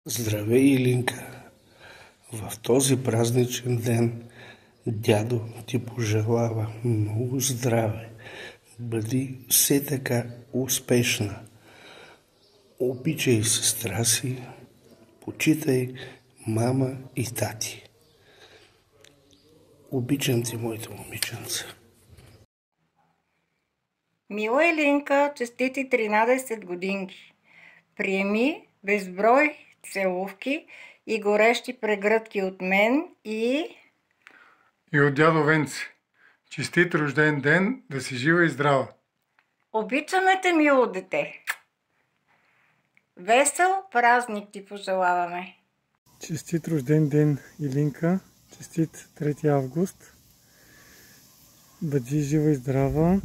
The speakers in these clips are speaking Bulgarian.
Здравей, Илинка! В този празничен ден дядо ти пожелава много здраве. Бъди все така успешна. Обичай сестра си, почитай мама и тати. Обичам ти, моето момиченце. Мила Илинка, честити 13 годинки. Приеми безброй целувки и горещи прегръдки от мен и от дядо Венци. Честит рожден ден, да си жива и здрава. Обичаме те, мило дете. Весел празник ти пожелаваме. Честит рожден ден, Илинка. Честит 3 август. Бъди жива и здрава.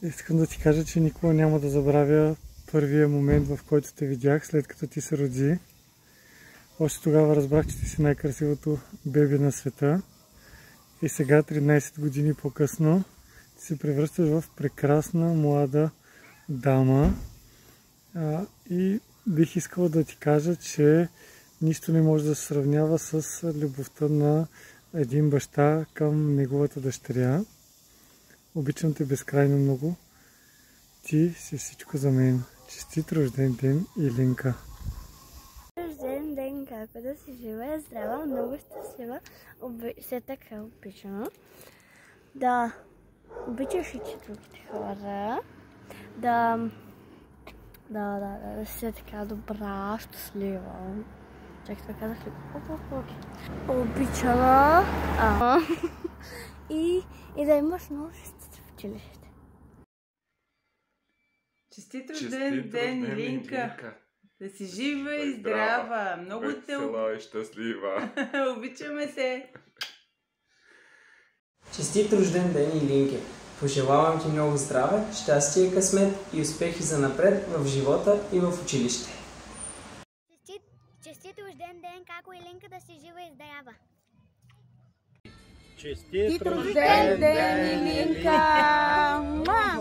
Искам да ти кажа, че никога няма да забравя първия момент, в който те видях, след като ти се роди. Още тогава разбрах, че ти си най-красивото бебе на света. И сега, 13 години по-късно, ти се превръщаш в прекрасна млада дама. И бих искал да ти кажа, че нищо не може да се сравнява с любовта на един баща към неговата дъщеря. Обичам те безкрайно много. Ти си всичко за мен. Честит рожден ден, Илинка! Рожден ден, како да си жива и здрава, много щастлива, все така обичана. Да обичаш и другите хора. Да си така добра, щастлива. Чакай, това казах ли? Обичана. И да имаш много щастие в училище. Честит рожден ден, Илинка! Да си жива и здрава! Много те весела и щастлива! Обичаме се! Честит рожден ден, Илинке! Пожелавам ти много здраве, щастие, късмет и успехи занапред в живота и в училище! Честит рожден ден, како Илинка, да си жива и здрава! Честит рожден ден, Илинка!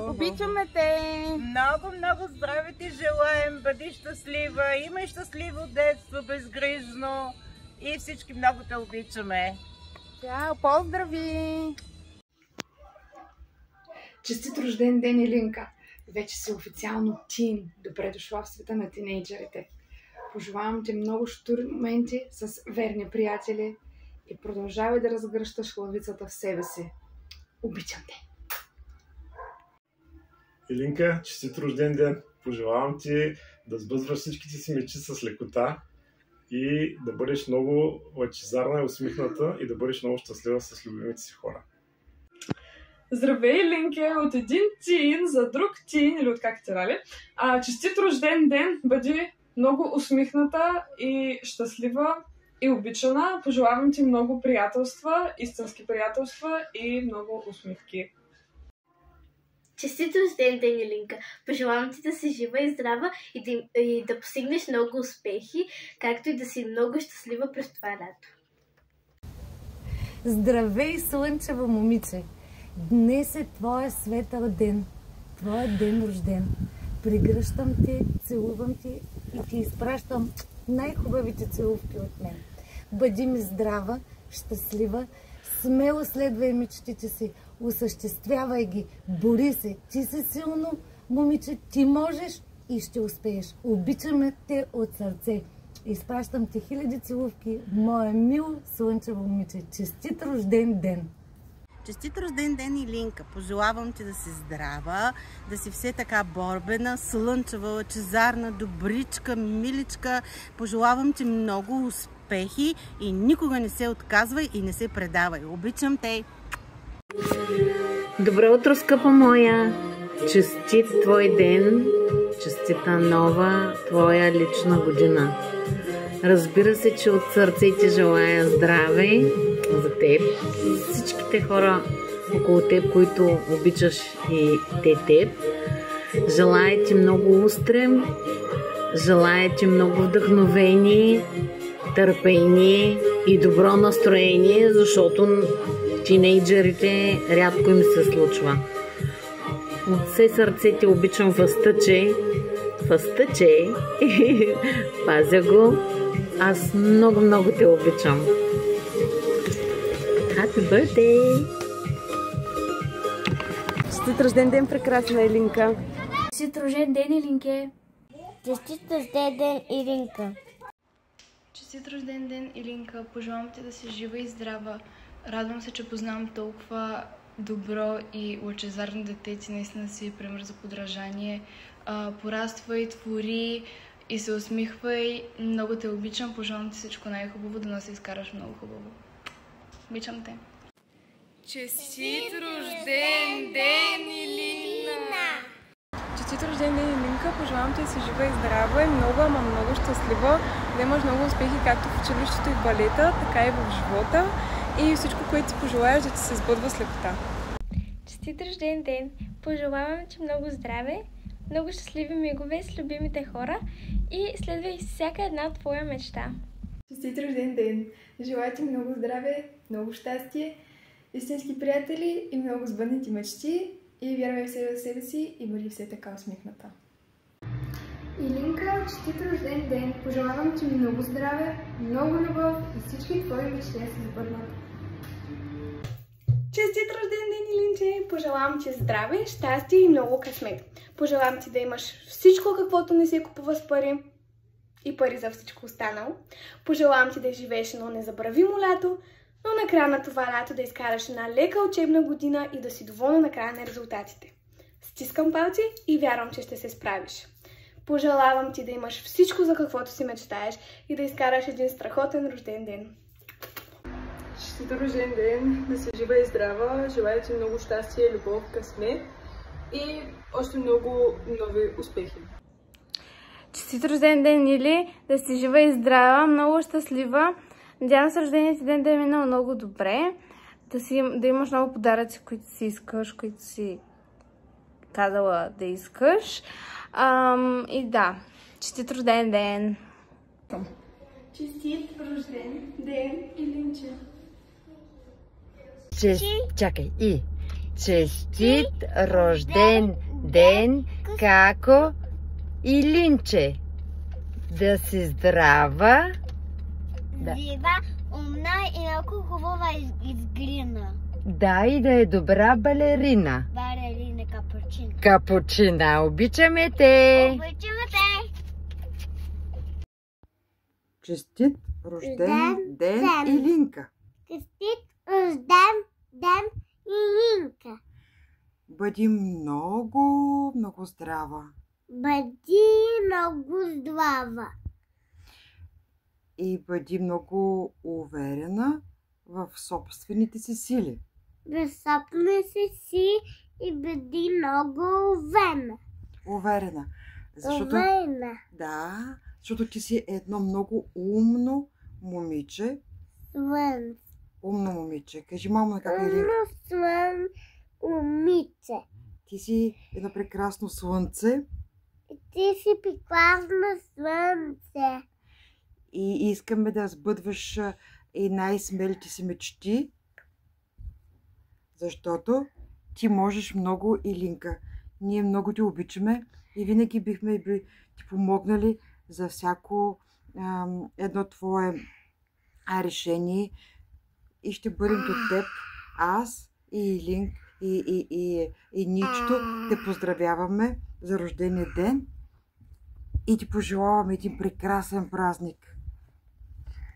Обичаме те! Много здраве ти желаем! Бъди щастлива! Имай щастливо детство, безгрижно! И всички много те обичаме! Чао! Поздрави! Честит рожден ден, Илинка! Вече си официално тин. Добре дошла в света на тинейджерите. Пожелавам ти много штури моменти с верни приятели и продължавай да разгръщаш лъвицата в себе си. Обичам те! Илинка, честит рожден ден! Пожелавам ти да сбъзваш всичките си мечти с лекота и да бъдеш много лъчезарна и усмихната и да бъдеш много щастлива с любимите си хора. Здравей, Илинке, от един тин за друг тин, или от как ти рали. Честит рожден ден, бъди много усмихната и щастлива и обичана. Пожелавам ти много приятелства, истински приятелства и много усмивки. Честит рожден ден, Илинка! Пожелавам ти да си жива и здрава и да постигнеш много успехи, както и да си много щастлива през това лято. Здравей, слънчево момиче! Днес е твоя светъл ден, твоя ден рожден. Прегръщам те, целувам те и ти изпращам най-хубавите целувки от мен. Бъди ми здрава, щастлива, смело следвай мечтите си, осъществявай ги, бори се, ти си силно момиче, ти можеш и ще успееш. Обичаме те от сърце. Изпращам ти хиляди целувки, мое мило слънчево момиче. Честит рожден ден! Честит рожден ден, Илинка! Пожелавам ти да си здрава, да си все така борбена, слънчева, лъчезарна, добричка, миличка. Пожелавам ти много успехи и никога не се отказвай и не се предавай. Обичам те! Добро утро, скъпа моя! Честит твой ден, честита нова твоя лична година. Разбира се, че от сърце ти желая здраве за теб, всичките хора около теб, които обичаш и те теб. Желая ти много устрем, желая ти много вдъхновение, търпение и добро настроение, защото тинейджерите рядко им се случва. От все сърце те обичам възтъче фъстъче и пазя го. Аз много те обичам. Happy birthday! Честит рожден ден, прекрасна Елинка! Честит рожден ден, Елинке! Честит рожден ден, Елинка! Честит рожден ден, Илинка! Пожелавам ти да си жива и здрава. Радвам се, че познавам толкова добро и лъчезарно дете. Ти наистина си пример за подражание. Пораствай, твори и се усмихвай. Много те обичам. Пожелавам ти всичко най-хубаво, да се изкараш много хубаво. Обичам те. Честит рожден ден, Илина! Честит рожден ден, Илинка! Пожелавам ти да си жива и здрава и много щастлива, да имаш много успехи както в училището и в балета, така и в живота и всичко, което си пожелаеш, да ти се сбъдва с лекота. Честит рожден ден! Пожелавам ти много здраве, много щастливи мигове с любимите хора и следвай всяка една твоя мечта. Честит рожден ден! Желая ти много здраве, много щастие, истински приятели и много сбъднати мечти и вярвай все в себе си и бъди все така усмихната. Илинка, честит рожден ден! Пожелавам ти много здраве, много любов и всички твои мечти се сбъднат. Честит рожден ден, Илинче! Пожелавам ти здраве, щастие и много късмет. Пожелавам ти да имаш всичко, каквото не се купува с пари и пари за всичко останало. Пожелавам ти да живееш едно незабравимо лято, но накрая на това лято да изкараш една лека учебна година и да си доволна накрая на резултатите. Стискам палци и вярвам, че ще се справиш. Пожелавам ти да имаш всичко, за каквото си мечтаеш и да изкараш един страхотен рожден ден. Честит рожден ден, да си жива и здрава, желая ти много щастие, любов, късмет и още много нови успехи. Честит рожден ден, Или, да си жива и здрава, много щастлива. Надявам се рожденият ти ден да е минал много добре, да имаш много подаръци, които си искаш, които си казала да искаш. И да, честит рожден ден! Честит рожден ден, Илинче! Чакай, и честит рожден ден, како Илинче! Да си здрава, жива, умна и много хубава изглина. Да, и да е добра балерина. Балерина капучина. Капучина, обичаме те! Обичаме те! Честит рожден ден, Илинка! Честит рожден ден, Илинка! Бъди много здрава. Бъди много здрава. И бъди много уверена в собствените си сили. В собствените си и бъди много уверена. Уверена. Уверена. Да, защото ти си едно много умно момиче. Слънце. Умно момиче. Кажи, мамо, как е ли? Умно момиче. Ти си едно прекрасно слънце. Ти си прекрасно слънце. И искаме да сбъдваш и най-смелите си мечти, защото ти можеш много, Илинка. Ние много те обичаме и винаги бихме ти помогнали за всяко едно твое решение и ще бъдем до теб, аз и Илин и Ничто. Те поздравяваме за рождения ден и ти пожелаваме един прекрасен празник.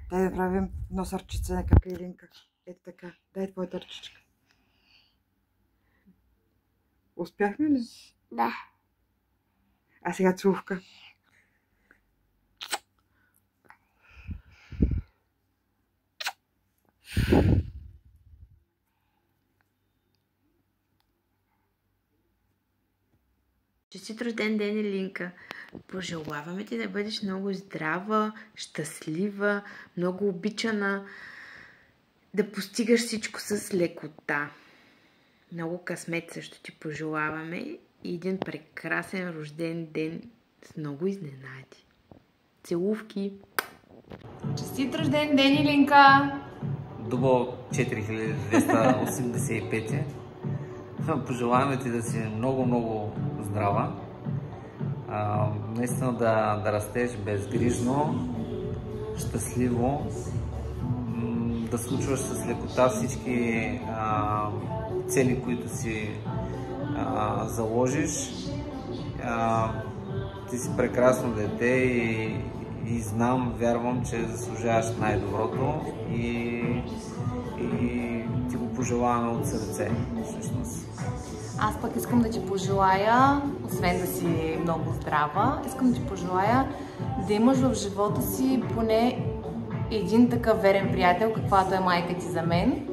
Дай да направим едно сърчице на кака Илинка. Ето така. Дай твоята ръчичка. Успяхме ли? Да. А сега целувка. Честит рожден ден, Илинка! Пожелаваме ти да бъдеш много здрава, щастлива, много обичана, да постигаш всичко с лекота. Много късмет също ти пожелаваме и един прекрасен рожден ден с много изненади. Целувки! Честит рожден ден, Илинка! Дубо 4285. Пожелаваме ти да си много здрава, Наистина да растеш безгрижно, щастливо, да случваш с лекота всички цели, които си заложиш. Ти си прекрасно дете и знам, вярвам, че заслужаваш най-доброто и ти го пожелаваме от сърце, всъщност. Аз пък искам да ти пожелая, освен да си много здрава, искам да ти пожелая да имаш в живота си поне един такъв верен приятел, каквато е майка ти за мен.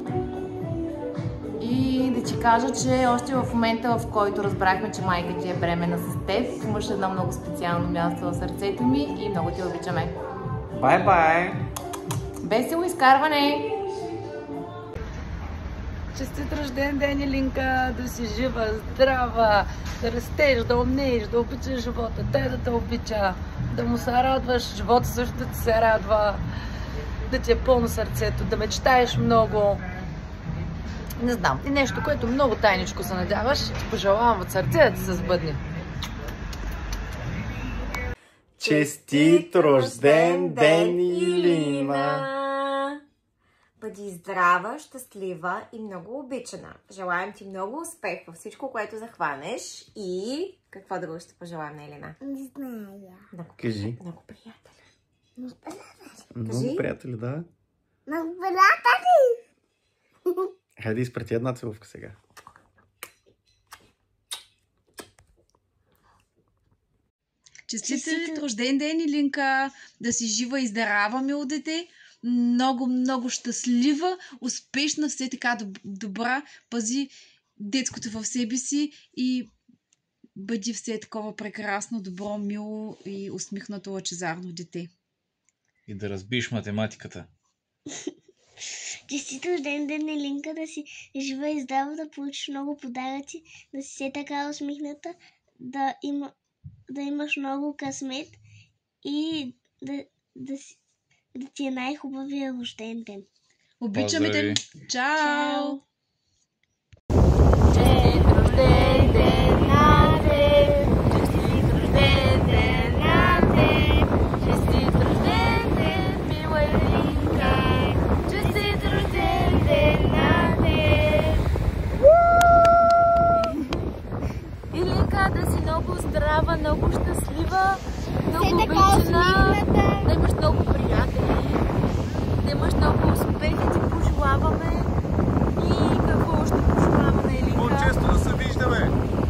И да ти кажа, че още в момента, в който разбрахме, че майка ти е бременна с теб, имаш едно много специално място в сърцето ми и много ти обичаме. Бай-бай! Весело изкарване! Честит рожден ден, Илинка! Да си жива, здрава, да растеш, да умнееш, да обичаш живота, той да те обича, да му се радваш, живота също да ти се радва, да ти е пълно сърцето, да мечтаеш много. Не знам, и нещо, което много тайничко се надяваш, ти пожелавам от сърце да ти се сбъдне. Честит рожден ден, Илина! Бъди здрава, щастлива и много обичана. Желаем ти много успех във всичко, което захванеш и... Какво друго ще пожелаем на Елина? Не знаю. Кажи. Много приятели. Много приятели, да. Много приятели! Хайде, изпрати една целувка сега. Честит рожден ден, Илинка! Да си жива и здрава, мило дете! Много, много щастлива, успешна, все така добра, пази детското в себе си и бъди все такова прекрасно, добро, мило и усмихнато лъчезарно дете. И да разбиеш математиката. Честит рожден ден, Илинка, да си жива и здрава, да получиш много подаръци, да си все така усмихната, да имаш много късмет и да ти е най-хубавия рожден ден. Обичаме те! Чао! Честит рожден ден на теб! Честит рожден ден на теб! Честит рожден ден, мила Илинка! Честит рожден ден на теб! Илинка, да си много здрава, много щастлива, много обичана, да имаш много приятели, да имаш много успехи, ти пожелаваме. И какво още пожелаваме на Илинка? По-често да се виждаме!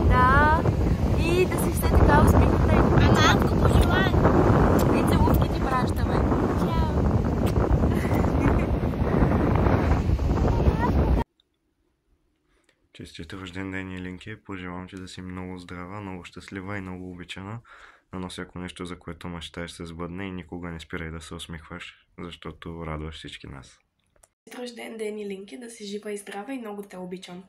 Да, и да си все така усмихната и обичана. Малко пожелание! И целувки ти пращаме. Чао! Честит рожден ден, Илинке! Пожелавам ти да си много здрава, много щастлива и много обичана. Но всяко нещо, за което мечтаеш, се сбъдне и никога не спирай да се усмихваш, защото радваш всички нас. Рожден ден, Илинке, да си жива и здрава и много те обичам.